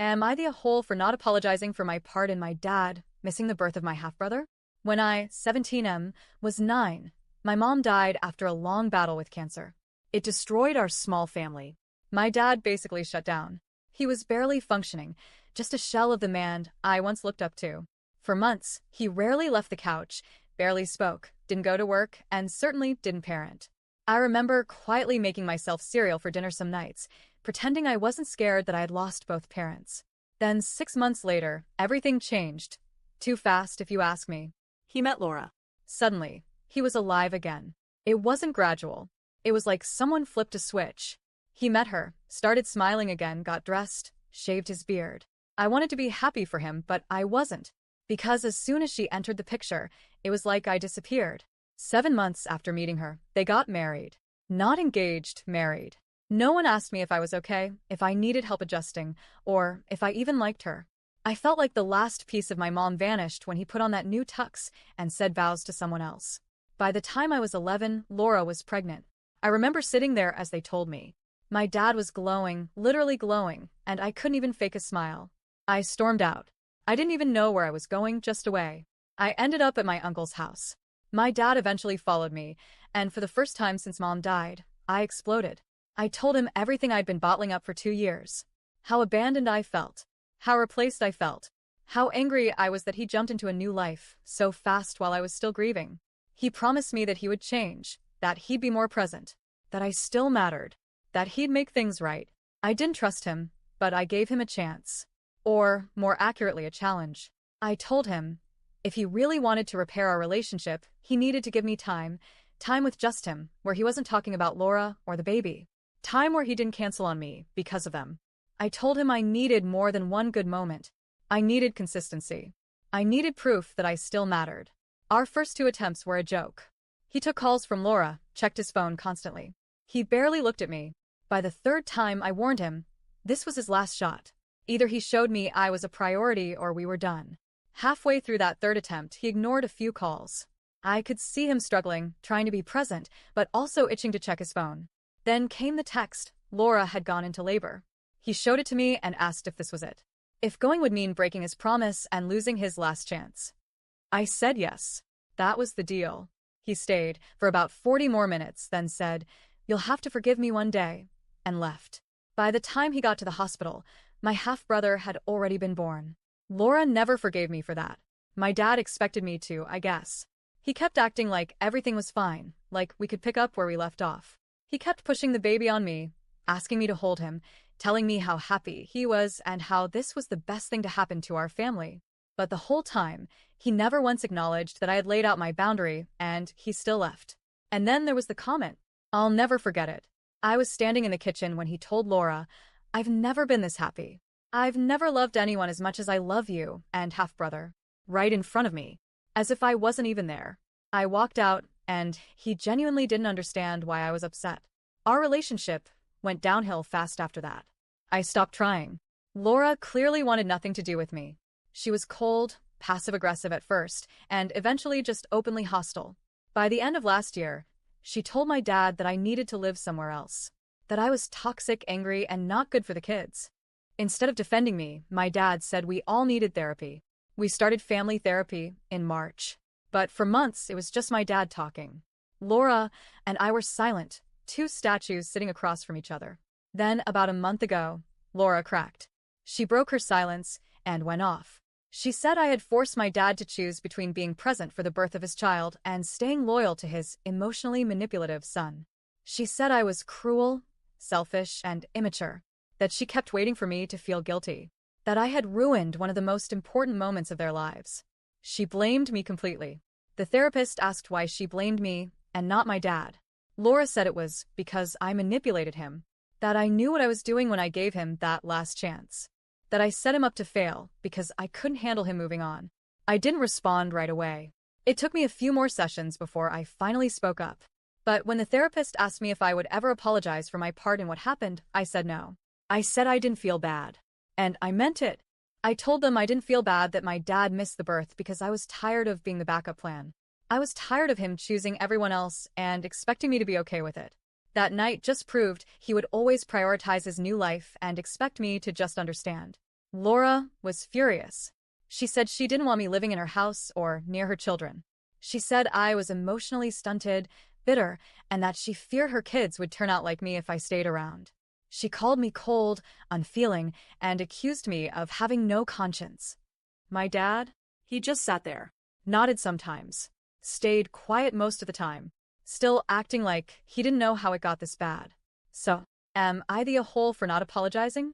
Am I the a-hole for not apologizing for my part in my dad missing the birth of my half-brother? When I, 17M, was 9, my mom died after a long battle with cancer. It destroyed our small family. My dad basically shut down. He was barely functioning, just a shell of the man I once looked up to. For months, he rarely left the couch, barely spoke, didn't go to work, and certainly didn't parent. I remember quietly making myself cereal for dinner some nights, pretending I wasn't scared that I had lost both parents. Then 6 months later, everything changed. Too fast, if you ask me. He met Laura. Suddenly, he was alive again. It wasn't gradual. It was like someone flipped a switch. He met her, started smiling again, got dressed, shaved his beard. I wanted to be happy for him, but I wasn't. Because as soon as she entered the picture, it was like I disappeared. 7 months after meeting her, they got married. Not engaged, married. No one asked me if I was okay, if I needed help adjusting, or if I even liked her. I felt like the last piece of my mom vanished when he put on that new tux and said vows to someone else. By the time I was 11, Laura was pregnant. I remember sitting there as they told me. My dad was glowing, literally glowing, and I couldn't even fake a smile. I stormed out. I didn't even know where I was going, just away. I ended up at my uncle's house. My dad eventually followed me, and for the first time since mom died, I exploded. I told him everything I'd been bottling up for 2 years. How abandoned I felt. How replaced I felt. How angry I was that he jumped into a new life so fast while I was still grieving. He promised me that he would change, that he'd be more present, that I still mattered, that he'd make things right. I didn't trust him, but I gave him a chance. Or, more accurately, a challenge. I told him, if he really wanted to repair our relationship, he needed to give me time. Time with just him, where he wasn't talking about Laura or the baby. Time where he didn't cancel on me because of them. I told him I needed more than one good moment. I needed consistency. I needed proof that I still mattered. Our first 2 attempts were a joke. He took calls from Laura, checked his phone constantly. He barely looked at me. By the 3rd time, I warned him. This was his last shot. Either he showed me I was a priority or we were done. Halfway through that 3rd attempt, he ignored a few calls. I could see him struggling, trying to be present, but also itching to check his phone. Then came the text. Laura had gone into labor. He showed it to me and asked if this was it. If going would mean breaking his promise and losing his last chance. I said yes. That was the deal. He stayed for about 40 more minutes, then said, "You'll have to forgive me one day," and left. By the time he got to the hospital, my half-brother had already been born. Laura never forgave me for that. My dad expected me to, I guess. He kept acting like everything was fine, like we could pick up where we left off. He kept pushing the baby on me, asking me to hold him, telling me how happy he was and how this was the best thing to happen to our family. But the whole time, he never once acknowledged that I had laid out my boundary, and he still left. And then there was the comment. I'll never forget it. I was standing in the kitchen when he told Laura, "I've never been this happy. I've never loved anyone as much as I love you and half-brother." Right in front of me. As if I wasn't even there. I walked out, and he genuinely didn't understand why I was upset. Our relationship went downhill fast after that. I stopped trying. Laura clearly wanted nothing to do with me. She was cold, passive-aggressive at first, and eventually just openly hostile. By the end of last year, she told my dad that I needed to live somewhere else. That I was toxic, angry, and not good for the kids. Instead of defending me, my dad said we all needed therapy. We started family therapy in March. But for months, it was just my dad talking. Laura and I were silent, 2 statues sitting across from each other. Then, about a month ago, Laura cracked. She broke her silence and went off. She said I had forced my dad to choose between being present for the birth of his child and staying loyal to his emotionally manipulative son. She said I was cruel, selfish, and immature. That she kept waiting for me to feel guilty. That I had ruined one of the most important moments of their lives. She blamed me completely. The therapist asked why she blamed me and not my dad. Laura said it was because I manipulated him. That I knew what I was doing when I gave him that last chance. That I set him up to fail because I couldn't handle him moving on. I didn't respond right away. It took me a few more sessions before I finally spoke up. But when the therapist asked me if I would ever apologize for my part in what happened, I said no. I said I didn't feel bad. And I meant it. I told them I didn't feel bad that my dad missed the birth because I was tired of being the backup plan. I was tired of him choosing everyone else and expecting me to be okay with it. That night just proved he would always prioritize his new life and expect me to just understand. Laura was furious. She said she didn't want me living in her house or near her children. She said I was emotionally stunted, bitter, and that she feared her kids would turn out like me if I stayed around. She called me cold, unfeeling, and accused me of having no conscience. My dad? He just sat there, nodded sometimes, stayed quiet most of the time, still acting like he didn't know how it got this bad. So, am I the a-hole for not apologizing?